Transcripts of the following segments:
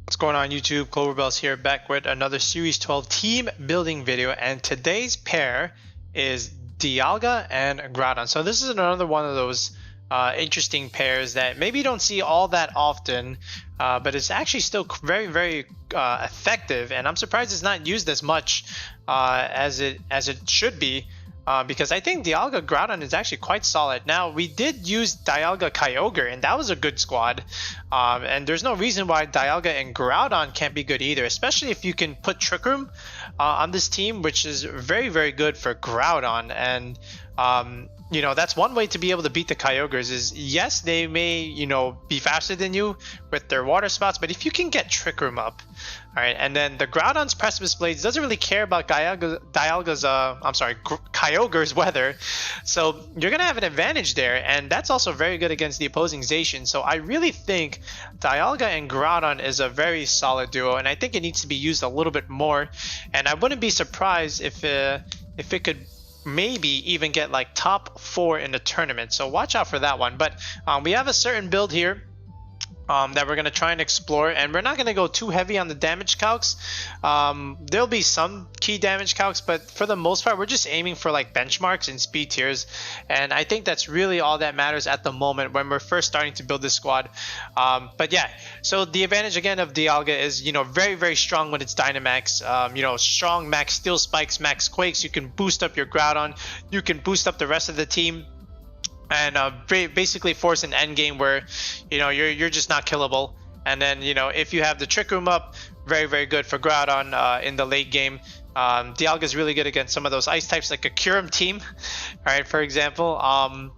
What's going on YouTube? Cloverbells here, back with another Series 12 team building video, and today's pair is Dialga and Groudon. So this is another one of those interesting pairs that maybe you don't see all that often, but it's actually still very effective, and I'm surprised it's not used as much as it should be. Because I think Dialga Groudon is actually quite solid. Now, we did use Dialga Kyogre, and that was a good squad. And there's no reason why Dialga and Groudon can't be good either, especially if you can put Trick Room on this team, which is very good for Groudon. And you know, that's one way to be able to beat the Kyogres is, yes, they may, you know, be faster than you with their water spots, but if you can get Trick Room up, all right, and then the Groudon's Precipice Blades doesn't really care about Kyogre's weather, so you're gonna have an advantage there, and that's also very good against the opposing Zacian. So I really think Dialga and Groudon is a very solid duo, and I think it needs to be used a little bit more, and I wouldn't be surprised if it could maybe even get like top 4 in the tournament, so watch out for that one. But we have a certain build here that we're going to try and explore, and we're not going to go too heavy on the damage calcs. There'll be some key damage calcs, but for the most part we're just aiming for like benchmarks and speed tiers, and I think that's really all that matters at the moment when we're first starting to build this squad. But yeah, so the advantage again of Dialga is, you know, very strong when it's Dynamax. You know, strong max Steel Spikes, max Quakes. You can boost up your Groudon, you can boost up the rest of the team, and basically force an end game where, you know, you're just not killable. And then, you know, if you have the Trick Room up, very good for Groudon in the late game. Dialga is really good against some of those ice types like a Kyurem team. All right, for example,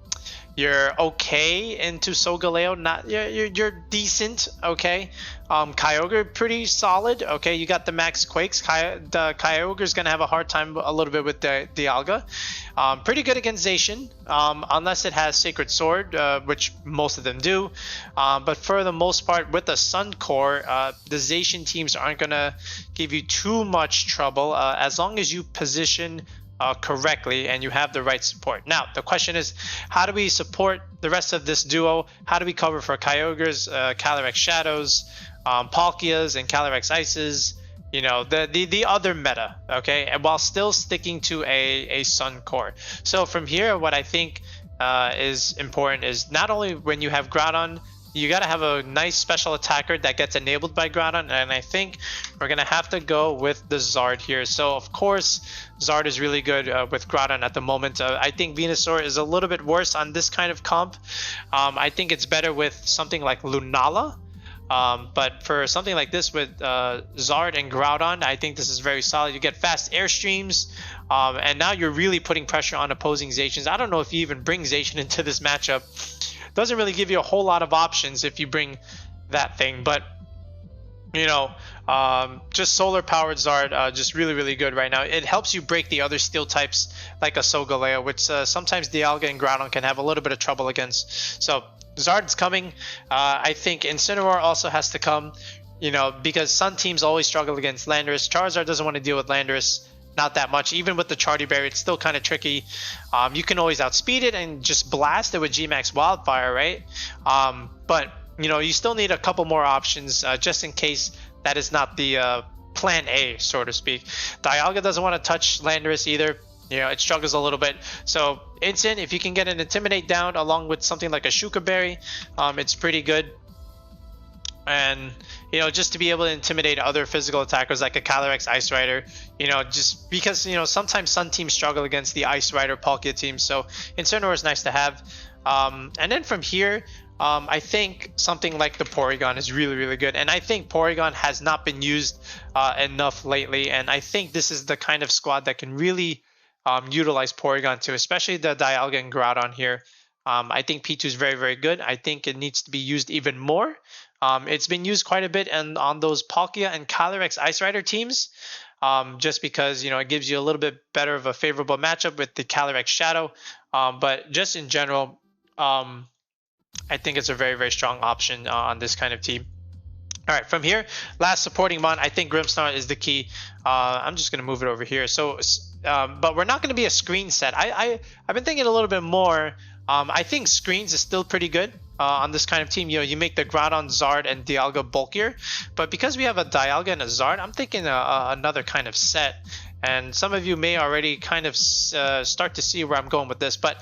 you're okay into Solgaleo, not you're decent, okay. Kyogre pretty solid, okay. You got the max Quakes. The Kyogre's gonna have a hard time a little bit with the Dialga. Pretty good against Zacian, unless it has Sacred Sword, which most of them do. But for the most part, with the Sun Core, the Zacian teams aren't gonna give you too much trouble as long as you position correctly and you have the right support. Now the question is, how do we support the rest of this duo? How do we cover for Kyogres, Calyrex Shadows, Palkias and Calyrex Ices, you know, the other meta, okay, and while still sticking to a Sun Core? So from here, what I think is important is not only when you have Groudon, you got to have a nice special attacker that gets enabled by Groudon, and I think we're going to have to go with the Zard here. So of course Zard is really good with Groudon at the moment. I think Venusaur is a little bit worse on this kind of comp. I think it's better with something like Lunala. But for something like this with Zard and Groudon, I think this is very solid. You get fast airstreams, and now you're really putting pressure on opposing Zacians. I don't know if you even bring Zacian into this matchup. Doesn't really give you a whole lot of options if you bring that thing, but you know, just solar powered Zard, just really good right now. It helps you break the other steel types like a Solgaleo, which sometimes Dialga and Groudon can have a little bit of trouble against. So Zard's coming. I think Incineroar also has to come, you know, because Sun teams always struggle against Landorus. Charizard doesn't want to deal with Landorus, not that much. Even with the Chardy Berry, it's still kind of tricky. You can always outspeed it and just blast it with G-Max Wildfire, right? But you know, you still need a couple more options just in case that is not the plan A, so to speak. Dialga doesn't want to touch Landorus either. You know, it struggles a little bit. So Incin, if you can get an Intimidate down along with something like a Shuka Berry, it's pretty good. And you know, just to be able to intimidate other physical attackers like a Calyrex Ice Rider, you know, just because, you know, sometimes Sun teams struggle against the Ice Rider Palkia teams, so Incineroar is nice to have. And then from here, I think something like the Porygon is really good, and I think Porygon has not been used enough lately, and I think this is the kind of squad that can really utilize Porygon too, especially the Dialga and Groudon here. I think P2 is very good. I think it needs to be used even more. It's been used quite a bit and on those Palkia and Calyrex Ice Rider teams, just because, you know, it gives you a little bit better of a favorable matchup with the Calyrex Shadow. But just in general, I think it's a very strong option on this kind of team. All right, from here, last supporting mon, I think Grimmsnarl is the key. I'm just going to move it over here. So, but we're not going to be a screen set. I've been thinking a little bit more. I think screens is still pretty good. on this kind of team. You know, you make the Groudon, Zard, and Dialga bulkier. But because we have a Dialga and a Zard, I'm thinking another kind of set. And some of you may already kind of start to see where I'm going with this. But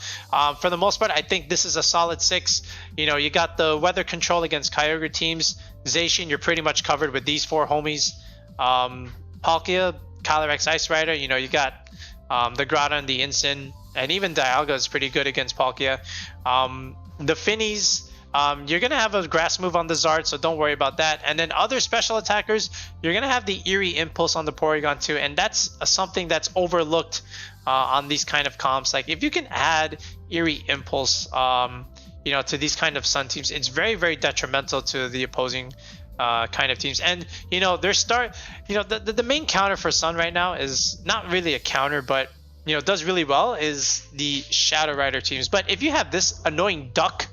for the most part, I think this is a solid 6. You know, you got the weather control against Kyogre teams. Zacian, you're pretty much covered with these 4 homies. Palkia, Calyrex, Ice Rider, you know, you got the Groudon, the Incin, and even Dialga is pretty good against Palkia. The Finnies, you're going to have a grass move on the Zard, so don't worry about that. And then other special attackers, you're going to have the Eerie Impulse on the Porygon-2, and that's something that's overlooked on these kind of comps. Like, if you can add Eerie Impulse, you know, to these kind of Sun teams, it's very, very detrimental to the opposing kind of teams. And you know, the main counter for Sun right now is not really a counter, but you know, does really well is the Shadow Rider teams. But if you have this annoying duck,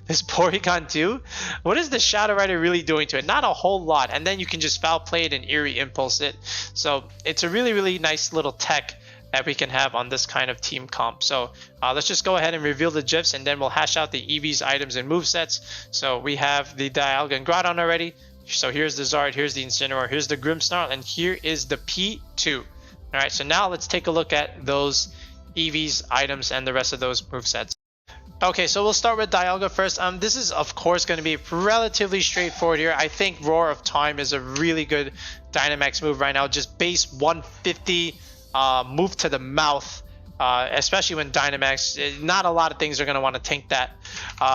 this Porygon-2, what is the Shadow Rider really doing to it? Not a whole lot. And then you can just foul play it and Eerie Impulse it. So it's a really, really nice little tech that we can have on this kind of team comp. So let's just go ahead and reveal the GIFs, and then we'll hash out the EVs, items, and movesets. So we have the Dialga and Groudon already. So here's the Zard, here's the Incineroar, here's the Grimmsnarl, and here is the P2. All right, so now let's take a look at those EVs, items, and the rest of those movesets. Okay, so we'll start with Dialga first. This is, of course, going to be relatively straightforward here. I think Roar of Time is a really good Dynamax move right now. Just base 150, move to the mouth, especially when Dynamax, not a lot of things are going to want to tank that.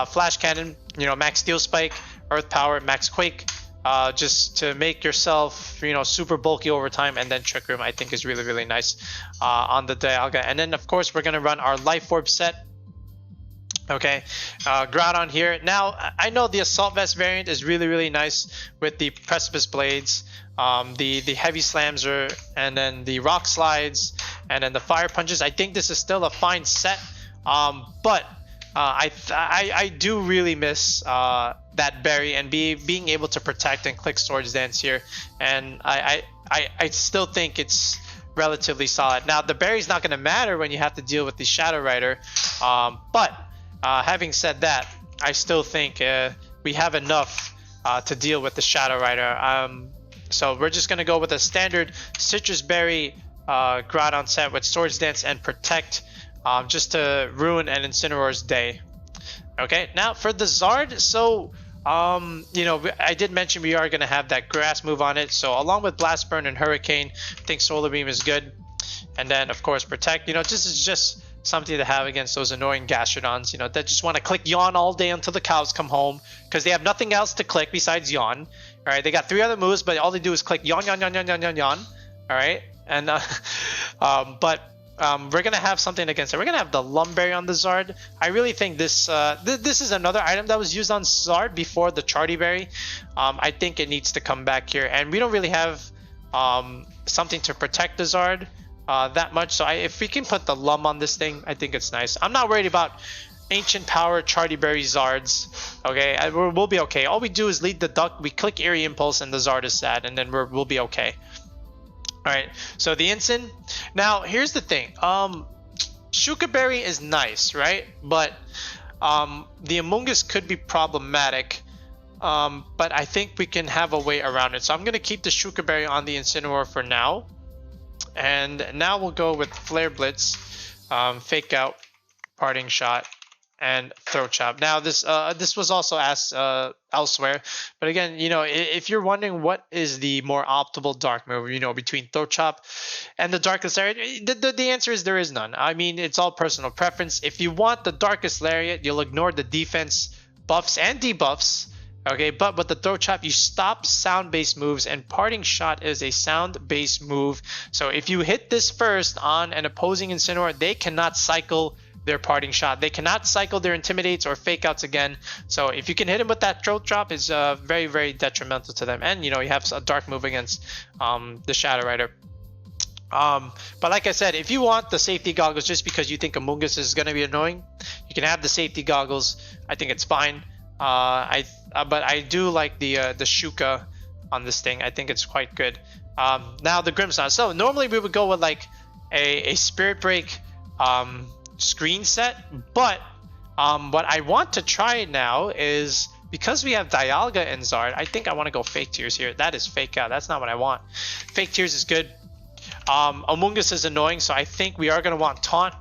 Flash Cannon, you know, max Steel Spike, Earth Power, max Quake, just to make yourself, you know, super bulky over time. And then Trick Room, I think, is really, really nice on the Dialga. And then, of course, we're going to run our Life Orb set. Okay, Groudon here. Now, I know the Assault Vest variant is really, really nice with the Precipice Blades, the Heavy Slams, and then the Rock Slides, and then the Fire Punches. I think this is still a fine set, but I do really miss that berry and being able to protect and click Swords Dance here, and I still think it's relatively solid. Now, the berry's not going to matter when you have to deal with the Shadow Rider, but having said that, I still think we have enough to deal with the Shadow Rider. So we're just going to go with a standard Citrus Berry Groudon set with Swords Dance and Protect, just to ruin an Incineroar's day. Okay, now for the Zard, so you know, I did mention we are going to have that grass move on it. So along with Blast Burn and Hurricane, I think Solar Beam is good. And then, of course, Protect. You know, this is just something to have against those annoying Gastrodons, you know, that just want to click Yawn all day until the cows come home, because they have nothing else to click besides Yawn. All right, they got 3 other moves, but all they do is click Yawn, Yawn, Yawn, Yawn, Yawn, Yawn, Yawn. All right, and we're gonna have something against it. We're gonna have the Lumberry on the Zard. I really think this this is another item that was used on Zard before the Charty Berry. I think it needs to come back here, and we don't really have something to protect the Zard that much. So if we can put the Lum on this thing, I think it's nice. I'm not worried about Ancient Power, Charty Berry, Zards. Okay, we'll be okay. All we do is lead the Duck, we click Eerie Impulse, and the Zard is sad, and then we'll be okay. Alright, so the Incin. Now, here's the thing. Shuka Berry is nice, right? But the Amoonguss could be problematic. But I think we can have a way around it. So I'm going to keep the Shuka Berry on the Incineroar for now. And now we'll go with Flare Blitz, Fake Out, Parting Shot, and Throat Chop. Now this was also asked elsewhere, but again, you know, if you're wondering what is the more optimal dark move, you know, between Throat Chop and the Darkest Lariat, the answer is there is none. I mean, it's all personal preference. If you want the Darkest Lariat, you'll ignore the defense buffs and debuffs. Okay, but with the Throat Chop, you stop sound-based moves, and Parting Shot is a sound-based move. So if you hit this first on an opposing Incineroar, they cannot cycle their Parting Shot. They cannot cycle their Intimidates or Fake Outs again. So if you can hit him with that Throat Chop, it's very, very detrimental to them. And, you know, you have a dark move against the Shadow Rider. But like I said, if you want the safety goggles just because you think Amoonguss is going to be annoying, you can have the safety goggles. I think it's fine. But I do like the Shuka on this thing. I think it's quite good. Now the Grimmsnarl. So normally we would go with like a Spirit Break screen set, but What I want to try now is, because we have Dialga and Zard, I think I want to go Fake Tears here. That is Fake Out. That's not what I want. Fake Tears is good. Amoonguss is annoying, so I think we are going to want Taunt.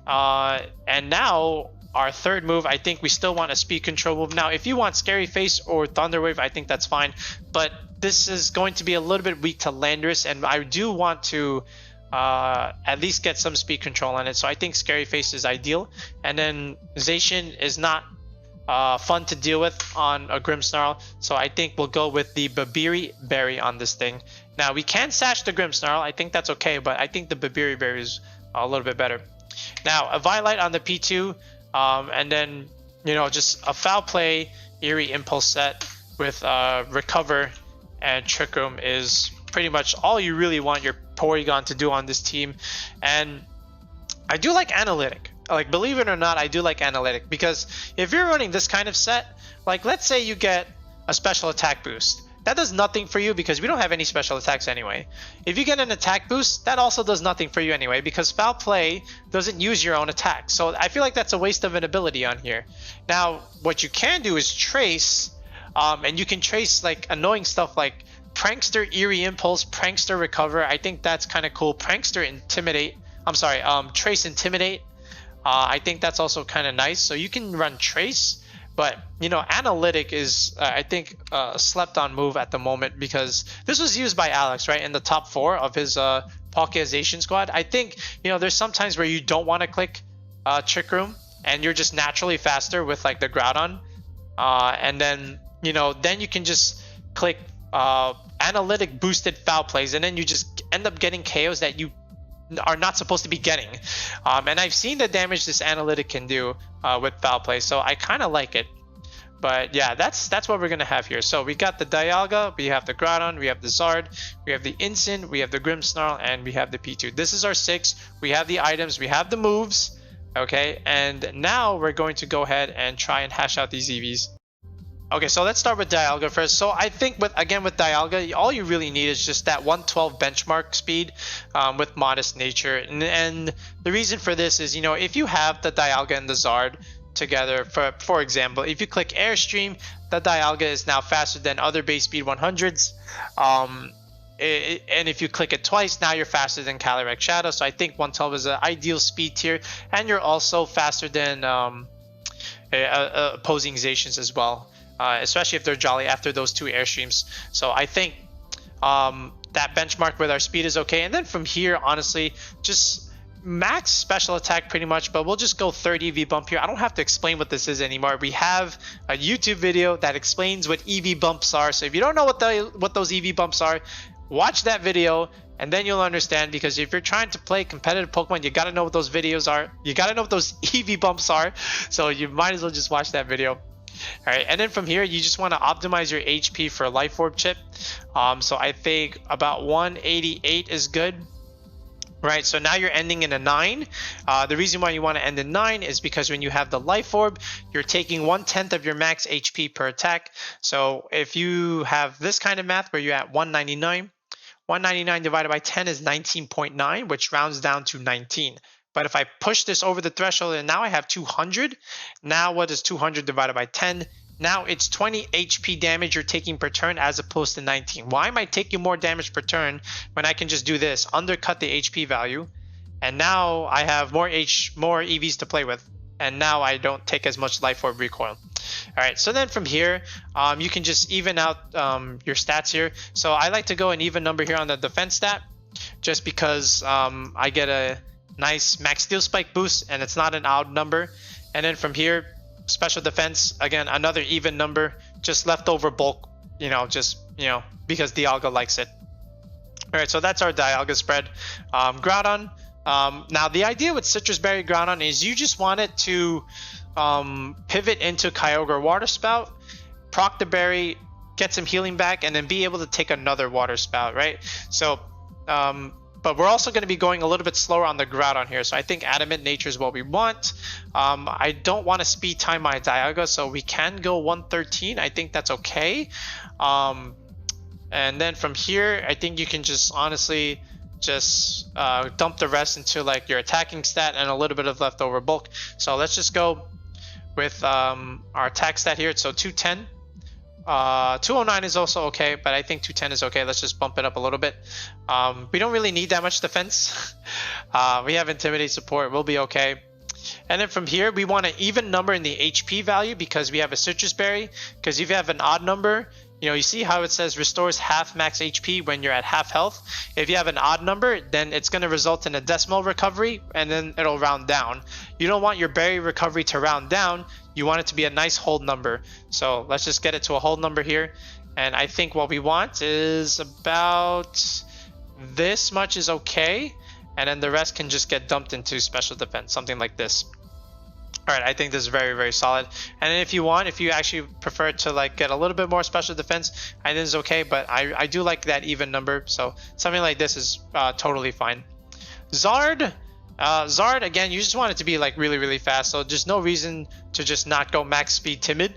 And now our third move, I think we still want a speed control move. Now, if you want Scary Face or Thunder Wave, I think that's fine. But this is going to be a little bit weak to Landorus, and I do want to at least get some speed control on it. So I think Scary Face is ideal. And then Zacian is not fun to deal with on a Grimmsnarl, so I think we'll go with the Babiri Berry on this thing. Now, we can sash the Grimmsnarl. I think that's okay, but I think the Babiri Berry is a little bit better. Now, a Violet on the P2, and then, you know, just a Foul Play, Eerie Impulse set with Recover and Trick Room is pretty much all you really want your Porygon to do on this team. And I do like Analytic. Like, believe it or not, I do like Analytic, because if you're running this kind of set, like, let's say you get a special attack boost. That does nothing for you because we don't have any special attacks anyway. If you get an attack boost, that also does nothing for you anyway, because Foul Play doesn't use your own attack. So I feel like that's a waste of an ability on here. Now, what you can do is trace, and you can trace like annoying stuff like Prankster, Eerie Impulse, Prankster, Recover. I think that's kind of cool. Prankster, Intimidate. I'm sorry, Trace, Intimidate. I think that's also kind of nice. So you can run Trace, but you know, Analytic is I think a slept-on move at the moment, because this was used by Alex, right, in the top 4 of his Palkia squad. I think, you know, there's some times where you don't want to click Trick Room and you're just naturally faster with like the Groudon, and then, you know, then you can just click Analytic boosted Foul Plays, and then you just end up getting KOs that you are not supposed to be getting. And I've seen the damage this Analytic can do with Foul Play, so I kind of like it. But yeah, that's what we're gonna have here. So we got the Dialga, we have the Groudon, we have the Zard, we have the Incin, we have the Grimmsnarl, and we have the P2. This is our 6. We have the items, we have the moves, okay, and now we're going to go ahead and try and hash out these EVs. Okay, so let's start with Dialga first. So I think with Dialga, all you really need is just that 112 benchmark speed with Modest Nature. And the reason for this is, you know, if you have the Dialga and the Zard together, for example, if you click Airstream, the Dialga is now faster than other base speed 100s. And if you click it twice, now you're faster than Calyrex Shadow. So I think 112 is an ideal speed tier, and you're also faster than opposing Zacians as well. Especially if they're Jolly after those 2 Airstreams. So I think that benchmark with our speed is okay. And then from here, honestly, just max special attack pretty much, but we'll just go 3rd EV bump here. I don't have to explain what this is anymore. We have a YouTube video that explains what EV bumps are. So if you don't know what those EV bumps are, watch that video and then you'll understand, because if you're trying to play competitive Pokemon, you gotta know what those videos are. You gotta know what those EV bumps are. So you might as well just watch that video. Alright, and then from here, you just want to optimize your HP for Life Orb chip. So I think about 188 is good. Right, so now you're ending in a 9. The reason why you want to end in 9 is because when you have the Life Orb, you're taking 1/10 of your max HP per attack. So if you have this kind of math where you're at 199, 199 divided by 10 is 19.9, which rounds down to 19. But if I push this over the threshold and now I have 200, now what is 200 divided by 10? Now it's 20 HP damage you're taking per turn as opposed to 19. Why am I taking more damage per turn when I can just do this, undercut the HP value, and now I have more EVs to play with, and now I don't take as much Life Orb recoil. Alright, so then from here, you can just even out your stats here. So I like to go an even number here on the defense stat, just because I get a nice max steel spike boost and it's not an odd number. And then from here, special defense, again, another even number, just leftover bulk, because Dialga likes it. All right, so that's our Dialga spread. Groudon. Now the idea with Citrus Berry Groudon is you just want it to pivot into Kyogre Water Spout, proc the berry, get some healing back, and then be able to take another Water Spout, right? So but we're also going to be going a little bit slower on the Groudon here. So I think Adamant Nature is what we want. I don't want to speed time my Dialga, so we can go 113. I think that's okay. And then from here, I think you can just honestly just dump the rest into like your attacking stat and a little bit of leftover bulk. So let's just go with our attack stat here. So 210. 209 is also okay, but I think 210 is okay. Let's just bump it up a little bit. We don't really need that much defense. We have Intimidate support. We'll be okay. And then from here, we want an even number in the HP value because we have a Citrus Berry. Because if you have an odd number, you see how it says restores half max HP when you're at half health. If you have an odd number, then it's going to result in a decimal recovery, and then it'll round down. You don't want your berry recovery to round down. You want it to be a nice whole number. So let's just get it to a whole number here. And I think what we want is about this much is okay. And then the rest can just get dumped into special defense, something like this. All right, I think this is very, very solid. And then if you actually prefer to like get a little bit more special defense, I think it's okay, but I do like that even number. So something like this is totally fine. Zard, again, you just want it to be like really, really fast. So there's no reason to just not go max speed timid.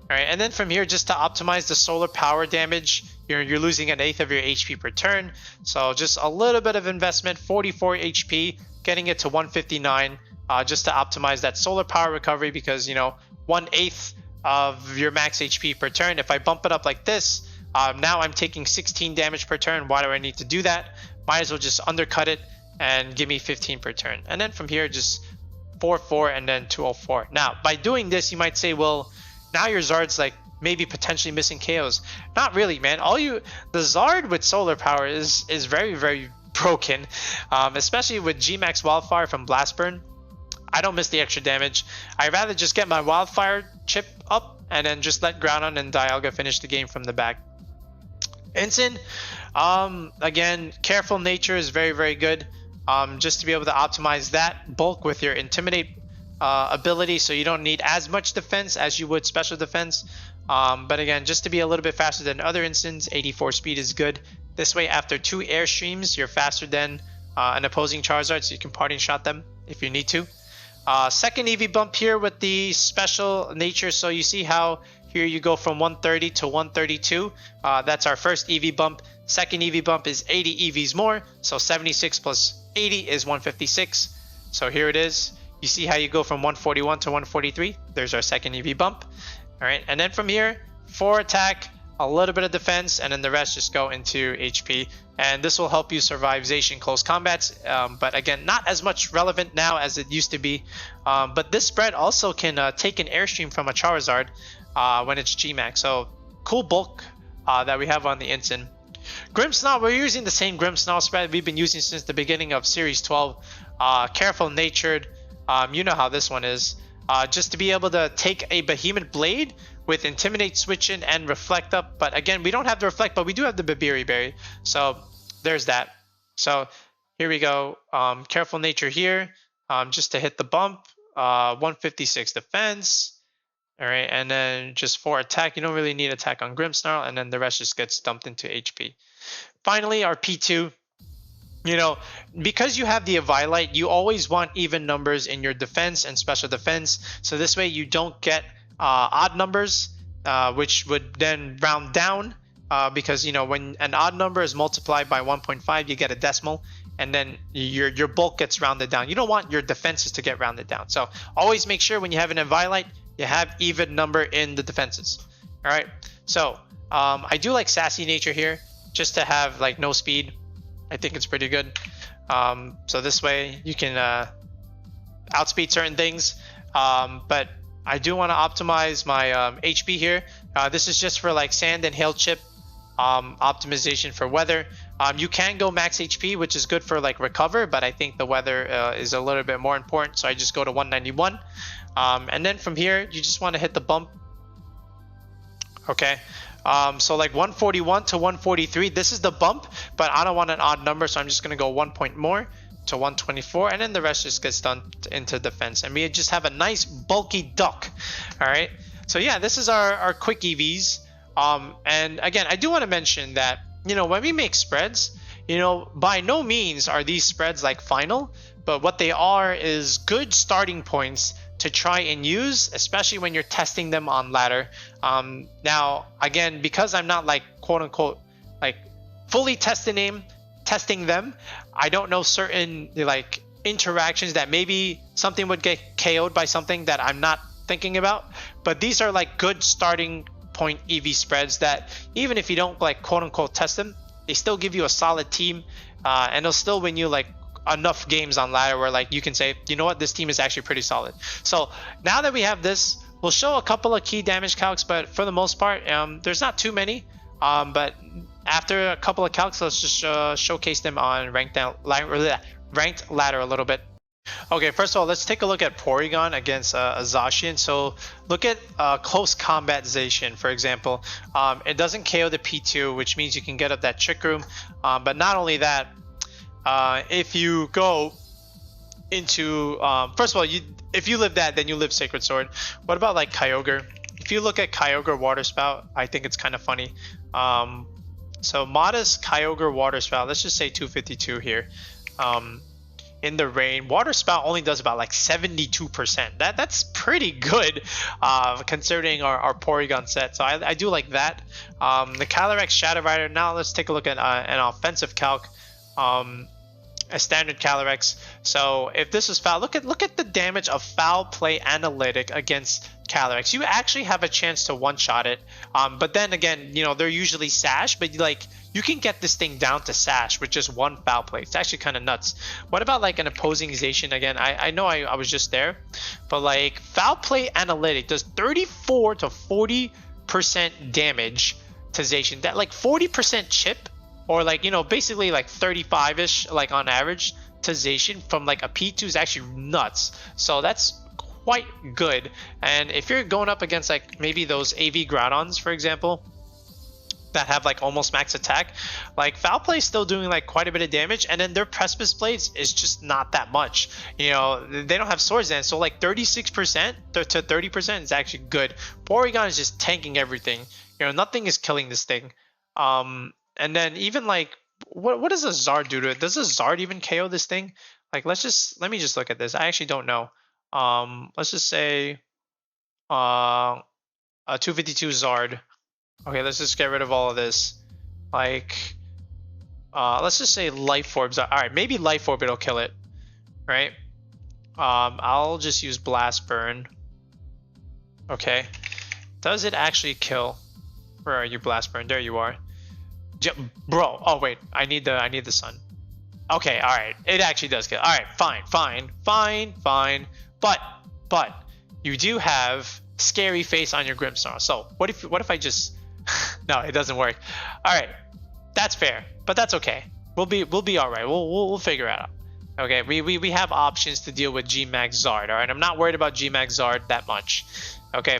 All right, and then from here, just to optimize the solar power damage, you're losing 1/8 of your HP per turn. So just a little bit of investment, 44 HP, getting it to 159, just to optimize that solar power recovery because, 1/8 of your max HP per turn. If I bump it up like this, now I'm taking 16 damage per turn. Why do I need to do that? Might as well just undercut it and give me 15 per turn. And then from here, just 4/4 and then 204. Now, by doing this, you might say, well, now your Zard's like maybe potentially missing KOs. Not really, man. The Zard with solar power is very, very broken, especially with Gmax Wildfire from Blast Burn. I don't miss the extra damage. I'd rather just get my Wildfire chip up and then just let Groudon and Dialga finish the game from the back. Incin, again, careful nature is very, very good. Just to be able to optimize that bulk with your Intimidate ability, so you don't need as much defense as you would special defense. But again, just to be a little bit faster than other Incins, 84 speed is good. This way, after 2 airstreams, you're faster than an opposing Charizard, so you can parting shot them if you need to. Second EV bump here with the special nature. So you see how here you go from 130 to 132. That's our first EV bump. Second EV bump is 80 EVs more. So 76 plus 80 is 156. So here it is. You see how you go from 141 to 143. There's our second EV bump. All right, and then from here, 4 attack, a little bit of defense, and then the rest just go into HP. And this will help you survive Zacian close combats. But again, not as much relevant now as it used to be. But this spread also can take an airstream from a Charizard when it's Gmax. So cool bulk that we have on the Incin. Grimmsnarl, we're using the same Grimmsnarl spread we've been using since the beginning of Series 12. Careful natured. You know how this one is. Just to be able to take a Behemoth Blade with Intimidate, Switch In, and Reflect Up. But again, we don't have the Reflect, but we do have the Babiri Berry. So there's that. So here we go. Careful nature here, just to hit the bump. 156 defense. All right, and then just 4 attack. You don't really need attack on Grimmsnarl, and then the rest just gets dumped into HP. Finally, our P2. Because you have the Eviolite, you always want even numbers in your defense and special defense. So this way you don't get odd numbers, which would then round down. Because, when an odd number is multiplied by 1.5, you get a decimal. And then your bulk gets rounded down. You don't want your defenses to get rounded down. So always make sure when you have an Eviolite, you have even number in the defenses. All right. So I do like Sassy Nature here, just to have like no speed. I think it's pretty good. So this way you can outspeed certain things. But I do want to optimize my HP here. This is just for like sand and hail chip optimization for weather. You can go max HP, which is good for like recover, but I think the weather is a little bit more important. So I just go to 191. And then from here, you just want to hit the bump. Okay. So like 141 to 143, this is the bump, but I don't want an odd number, so I'm just going to go 1 point more to 124, and then the rest just gets done into defense, and we just have a nice bulky duck. All right, so yeah, this is our quick EVs. And again, I do want to mention that, when we make spreads, by no means are these spreads like final, but what they are is good starting points to try and use, especially when you're testing them on ladder. Now, again, because I'm not like quote unquote like fully testing them, I don't know certain like interactions that maybe something would get KO'd by something that I'm not thinking about. But these are like good starting point EV spreads that even if you don't like quote unquote test them, they still give you a solid team, and they'll still win you like enough games on ladder where like you can say, you know what, this team is actually pretty solid. So now that we have this, we'll show a couple of key damage calcs, but for the most part, there's not too many. But after a couple of calcs, let's just showcase them on ranked ladder a little bit. Okay, first of all, let's take a look at Porygon against a Zacian. So look at close combat Zacian, for example. It doesn't KO the P2, which means you can get up that Trick Room. But not only that, if you go into first of all, if you live that, then you live Sacred Sword. What about like Kyogre? If you look at Kyogre Water Spout, I think it's kind of funny. So modest Kyogre Water Spout, let's just say 252 here. In the rain, Water Spout only does about like 72%. That's pretty good considering our Porygon set. So I do like that. The Calyrex Shadow Rider. Now let's take a look at an offensive calc. A standard Calyrex. So if this is foul, look at the damage of Foul Play Analytic against Calyrex. You actually have a chance to one-shot it. But then again, you know, they're usually Sash, but like you can get this thing down to Sash with just one Foul Play. It's actually kind of nuts. What about like an opposing Zacian? Again, I know I was just there, but like Foul Play Analytic does 34 to 40% damage to Zacian. That like 40% chip, or like, you know, basically like 35-ish like on average to Zacian from like a P2 is actually nuts. So that's quite good. And if you're going up against like maybe those AV Groudons, for example, that have like almost max attack, like Foul Play is still doing like quite a bit of damage, and then their Precipice Blades is just not that much. You know, they don't have Swords Dance, so like 36% to 30% is actually good. Porygon is just tanking everything. You know, nothing is killing this thing. And then even like, what does a Zard do to it? Does a Zard even KO this thing? Like, let me just look at this. I actually don't know. Let's just say a 252 Zard. Okay, let's just get rid of all of this. Like, let's just say Life Orbs. All right, maybe Life Orb it'll kill it, right? I'll just use Blast Burn. Okay, does it actually kill? Where are you, Blast Burn? There you are. Bro, oh wait, I need the sun. Okay, all right, it actually does kill. All right, fine. But you do have Scary Face on your Grimmsnarl. So what if I just no, it doesn't work. All right, that's fair, but that's okay. We'll be all right. We'll figure it out. Okay, we have options to deal with G-Max Zard. All right, I'm not worried about G-Max Zard that much. Okay.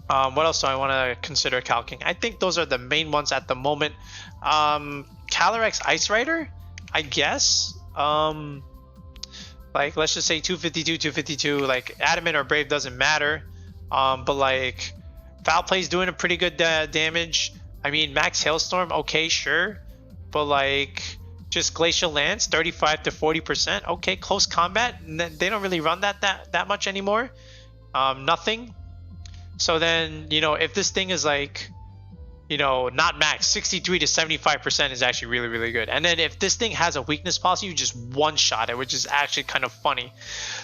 What else do I want to consider calcing? I think those are the main ones at the moment. Calyrex Ice Rider, I guess. Like, let's just say 252. Like, Adamant or Brave doesn't matter. But like, Foul Play's doing a pretty good damage. I mean, Max Hailstorm, okay, sure. But like, just Glacial Lance, 35 to 40%. Okay, Close Combat, they don't really run that much anymore. Nothing. So then, you know, if this thing is like, you know, not max, 63 to 75% is actually really, really good. And then if this thing has a weakness policy, you just one-shot it, which is actually kind of funny.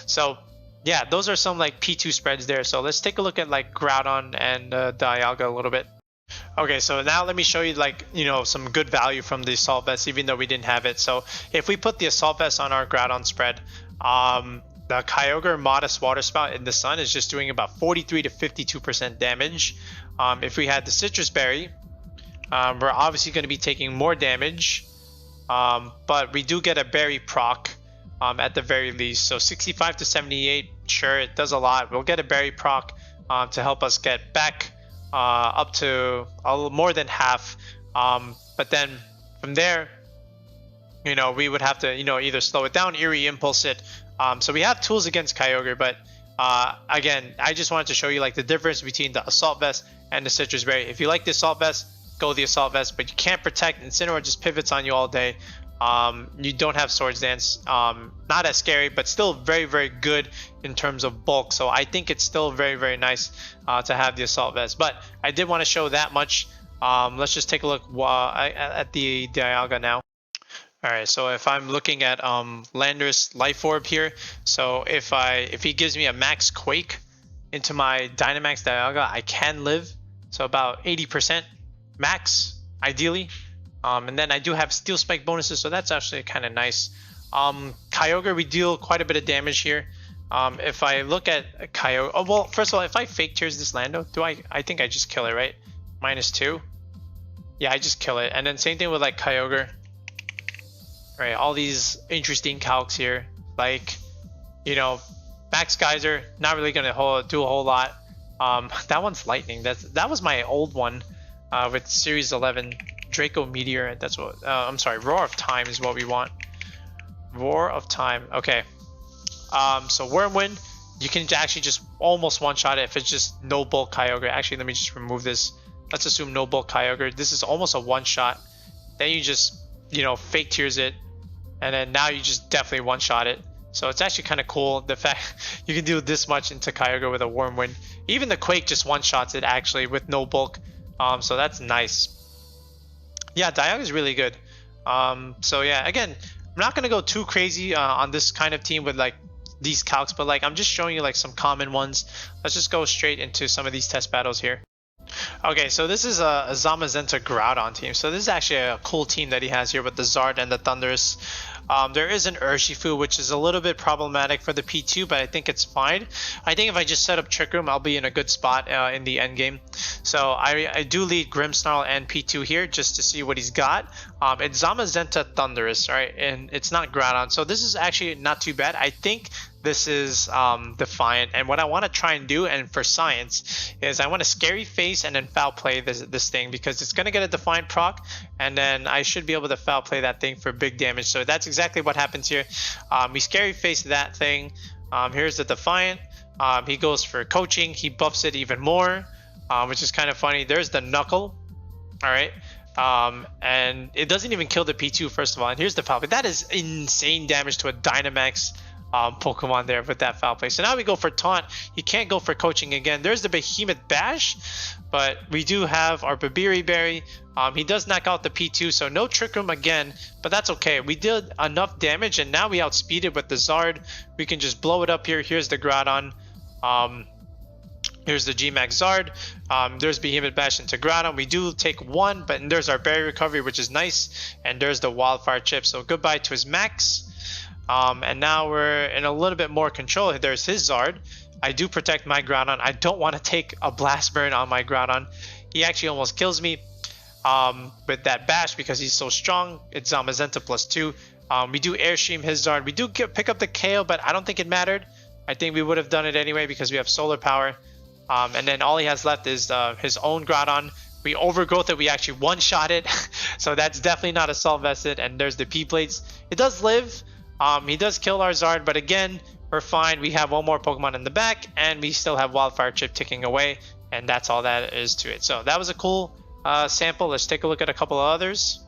So yeah, those are some like P2 spreads there. So let's take a look at like Groudon and Dialga a little bit. Okay, so now let me show you like, you know, some good value from the Assault Vest, even though we didn't have it. So if we put the Assault Vest on our Groudon spread, the Kyogre Modest Water Spout in the sun is just doing about 43 to 52% damage. If we had the Citrus Berry, we're obviously going to be taking more damage, but we do get a Berry proc at the very least. So 65 to 78, sure, it does a lot. We'll get a Berry proc to help us get back up to a little more than half. But then from there, you know, we would have to, you know, either slow it down, Eerie Impulse it. So we have tools against Kyogre, but again, I just wanted to show you like the difference between the Assault Vest and the Citrus Berry. If you like the Assault Vest, go the Assault Vest, but you can't protect. Incineroar just pivots on you all day. You don't have Swords Dance. Not as scary, but still very, very good in terms of bulk. So I think it's still very, very nice to have the Assault Vest. But I did want to show that much. Let's just take a look at the Dialga now. Alright, so if I'm looking at Landorus Life Orb here, so if he gives me a max Quake into my Dynamax Dialga, I can live. So about 80% max, ideally. And then I do have Steel Spike bonuses, so that's actually kind of nice. Kyogre, we deal quite a bit of damage here. If I look at Kyogre, oh well, first of all, if I Fake Tears this Lando, I think I just kill it, right? -2. Yeah, I just kill it. And then same thing with like Kyogre. Right, all these interesting calcs here, like, you know, Max Geyser, not really gonna do a whole lot. That one's lightning. That was my old one with Series 11 Draco Meteor. That's what I'm sorry, Roar of Time is what we want. Roar of Time. Okay. So Wormwind, you can actually just almost one-shot it if it's just no bulk Kyogre. Actually, let me just remove this. Let's assume no bulk Kyogre. This is almost a one-shot. Then you just, you know, Fake Tears it, and then now you just definitely one-shot it. So it's actually kind of cool, the fact you can do this much into Kyogre with a Wormwind. Even the Quake just one-shots it actually with no bulk. So that's nice. Yeah, Dialga is really good. So yeah, again, I'm not gonna go too crazy on this kind of team with like these calcs, but like I'm just showing you like some common ones. Let's just go straight into some of these test battles here. Okay, so this is a Zamazenta Groudon team. So this is actually a cool team that he has here with the Zard and the Thundurus. There is an Urshifu, which is a little bit problematic for the P2, but I think it's fine. I think if I just set up Trick Room, I'll be in a good spot in the end game. So I do lead Grimmsnarl and P2 here just to see what he's got. It's Zamazenta Thundurus, right? And it's not Groudon. So this is actually not too bad. I think this is Defiant, and what I want to try and do, and for science, is I want to Scary Face and then Foul Play this thing, because it's going to get a Defiant proc, and then I should be able to Foul Play that thing for big damage. So that's exactly what happens here. We Scary Face that thing. Here's the Defiant. He goes for Coaching. He buffs it even more, which is kind of funny. There's the Knuckle. All right. And it doesn't even kill the P2, first of all. And here's the Foul Play. That is insane damage to a Dynamax Pokemon there with that Foul Play. So now we go for Taunt. He can't go for Coaching again. There's the Behemoth Bash, but we do have our Babiri Berry. He does knock out the P2, so no Trick Room again, but that's okay. We did enough damage, and now we outspeeded with the Zard. We can just blow it up here. Here's the Groudon. Here's the G-Max Zard. There's Behemoth Bash into Groudon. We do take one, but there's our Berry Recovery, which is nice. And there's the Wildfire Chip. So goodbye to his Max. And now we're in a little bit more control. There's his Zard. I do protect my Groudon. I don't want to take a Blast Burn on my Groudon. He actually almost kills me with that Bash because he's so strong. It's Zamazenta +2. We do Airstream his Zard. We do pick up the KO, but I don't think it mattered. I think we would have done it anyway because we have Solar Power. And then all he has left is his own Groudon. We Overgrowth it. We actually one-shot it. So that's definitely not Assault Vested. And there's the P-Plates. It does live. He does kill our Zard, but again, we're fine. We have one more Pokemon in the back, and we still have Wildfire Chip ticking away, and that's all that is to it. So that was a cool sample. Let's take a look at a couple of others.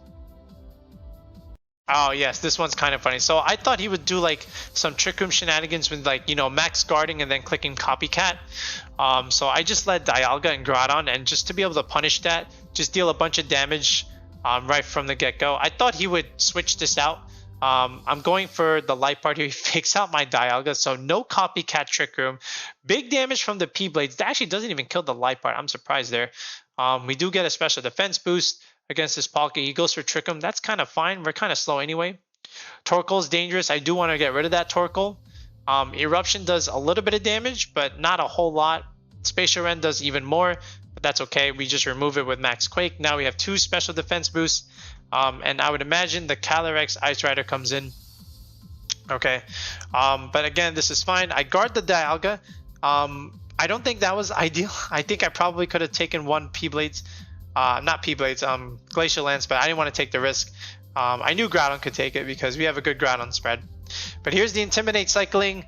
Oh yes, this one's kind of funny. So I thought he would do like some Trick Room shenanigans with like, you know, max guarding and then clicking Copycat. So I just led Dialga and Groudon, and just to be able to punish that, just deal a bunch of damage right from the get-go. I thought he would switch this out. I'm going for the light part here. He fakes out my Dialga, so no Copycat Trick Room. Big damage from the P-Blades. That actually doesn't even kill the light part. I'm surprised there. We do get a special defense boost against this Palkia. He goes for Trick Room. That's kind of fine. We're kind of slow anyway. Torkoal is dangerous. I do want to get rid of that Torkoal. Eruption does a little bit of damage, but not a whole lot. Spatial Rend does even more, but that's okay. We just remove it with Max Quake. Now we have 2 special defense boosts. And I would imagine the Calyrex Ice Rider comes in. Okay. But again, this is fine. I guard the Dialga. I don't think that was ideal. I think I probably could have taken one P-Blades. Not P-Blades, Glacial Lance, but I didn't want to take the risk. I knew Groudon could take it because we have a good Groudon spread. But here's the Intimidate cycling.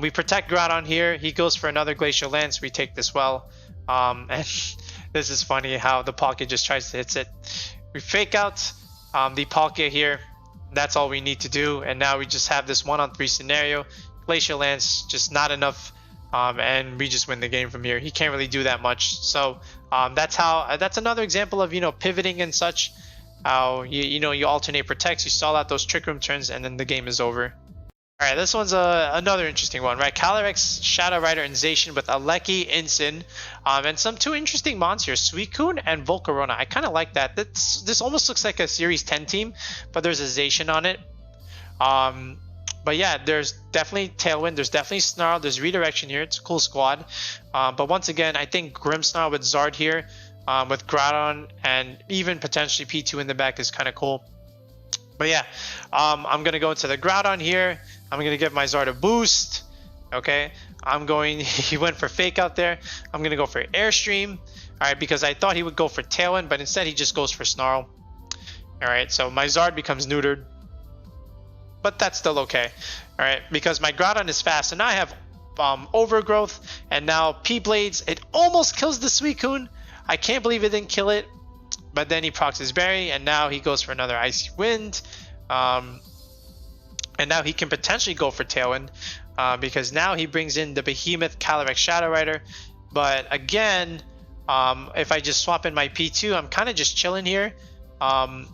We protect Groudon here. He goes for another Glacial Lance. We take this well. And this is funny how the Palkia just tries to hit it. We fake out the Palkia here. That's all we need to do. And now we just have this 1-on-3 scenario. Glacial Lance, just not enough. And we just win the game from here. He can't really do that much. So that's another example of, you know, pivoting and such. How you alternate protects, you stall out those Trick Room turns, and then the game is over. All right, this one's another interesting one, right? Calyrex, Shadow Rider, and Zacian with Aleki, Incin, and some two interesting monsters, Suicune and Volcarona. I kind of like that. This almost looks like a Series 10 team, but there's a Zacian on it. But yeah, there's definitely Tailwind, there's definitely Snarl, there's Redirection here. It's a cool squad. But once again, I think Grimmsnarl with Zard here, with Groudon, and even potentially P2 in the back is kind of cool. But yeah, I'm going to go into the Groudon here. I'm going to give my Zard a boost. Okay, he went for Fake out there. I'm going to go for Airstream. Alright, because I thought he would go for Tailwind, but instead he just goes for Snarl. Alright, so my Zard becomes neutered. But that's still okay. Alright, because my Groudon is fast. And now I have Overgrowth. And now P-Blades. It almost kills the Suicune. I can't believe it didn't kill it. But then he procs his Berry. And now he goes for another Icy Wind. And now he can potentially go for Tailwind. Because now he brings in the Behemoth Calyrex Shadow Rider. But again, if I just swap in my P2, I'm kind of just chilling here.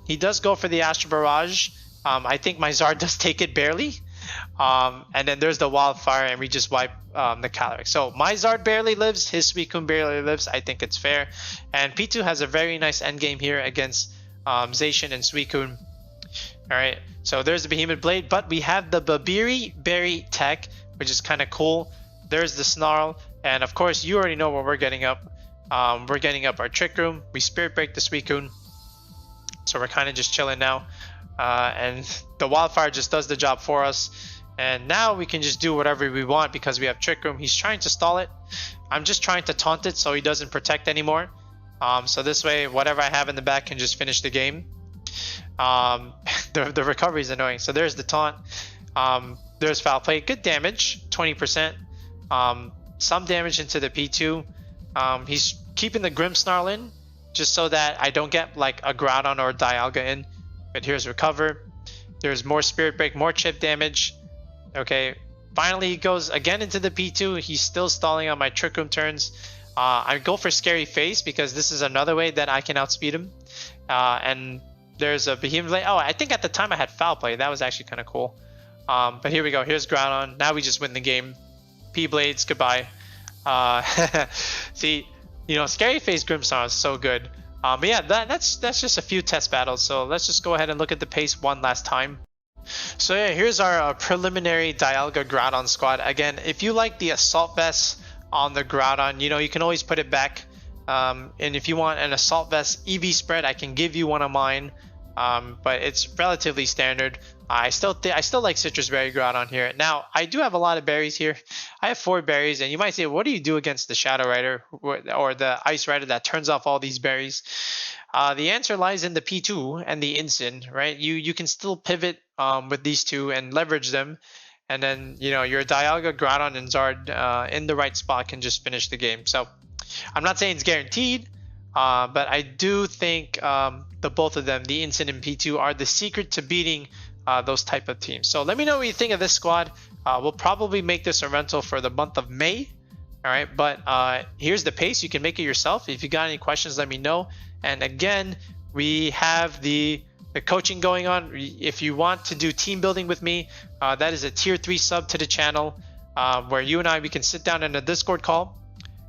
He does go for the Astral Barrage. I think my Zard does take it barely. And then there's the Wildfire, and we just wipe the Calyrex. So my Zard barely lives, his Suicune barely lives. I think it's fair. And P2 has a very nice endgame here against Zacian and Suicune. Alright, so there's the Behemoth Blade, but we have the Babiri Berry tech, which is kind of cool. There's the Snarl, and of course, you already know what we're getting up. We're getting up our Trick Room. We Spirit Break the Suicune. So we're kind of just chilling now. And the Wildfire just does the job for us. And now we can just do whatever we want because we have Trick Room. He's trying to stall it. I'm just trying to taunt it so he doesn't protect anymore. So this way, whatever I have in the back can just finish the game. The recovery is annoying. So there's the taunt. There's Foul Play. Good damage, 20%. Some damage into the P2. He's keeping the Grimmsnarl in just so that I don't get like a Groudon or a Dialga in. But here's Recover. There's more Spirit Break, more chip damage. Okay, finally he goes again into the P2. He's still stalling on my Trick Room turns. I go for Scary Face because this is another way that I can outspeed him. And there's a Behemoth Blade. Oh, I think at the time I had Foul Play. That was actually kind of cool. But here we go. Here's Groudon. Now we just win the game. P-Blades, goodbye. See, you know, Scary Face Grimmsnarl is so good. But yeah, that's just a few test battles. So let's just go ahead and look at the pace one last time. So yeah, here's our preliminary Dialga Groudon squad. Again, if you like the Assault Vest on the Groudon, you know, you can always put it back. And if you want an Assault Vest EV spread, I can give you one of mine. But it's relatively standard. I still like Citrus Berry Groudon here. Now, I do have a lot of berries here. I have 4 berries, and you might say, what do you do against the Shadow Rider or the Ice Rider that turns off all these berries? The answer lies in the P2 and the Incin, right? You can still pivot with these two and leverage them. And then, you know, your Dialga, Groudon, and Zard in the right spot can just finish the game. So, I'm not saying it's guaranteed, but I do think the both of them, the Incin and P2, are the secret to beating those type of teams. So let me know what you think of this squad. We'll probably make this a rental for the month of May. All right, but here's the pace. You can make it yourself. If you got any questions, let me know. And again, we have the coaching going on. If you want to do team building with me, that is a tier 3 sub to the channel where you and we can sit down in a Discord call.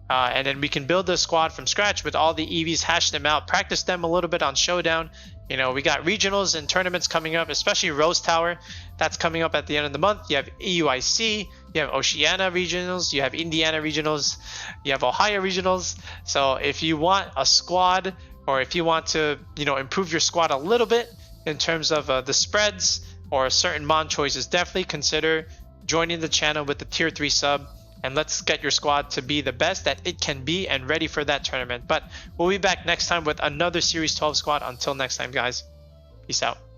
And then we can build a squad from scratch with all the EVs, hash them out, practice them a little bit on Showdown. You know, we got regionals and tournaments coming up, especially Rose Tower. That's coming up at the end of the month. You have EUIC, you have Oceania regionals, you have Indiana regionals, you have Ohio regionals. So if you want a squad, or if you want to, you know, improve your squad a little bit in terms of the spreads or certain mon choices, definitely consider joining the channel with the tier 3 sub. And let's get your squad to be the best that it can be and ready for that tournament. But we'll be back next time with another Series 12 squad. Until next time, guys. Peace out.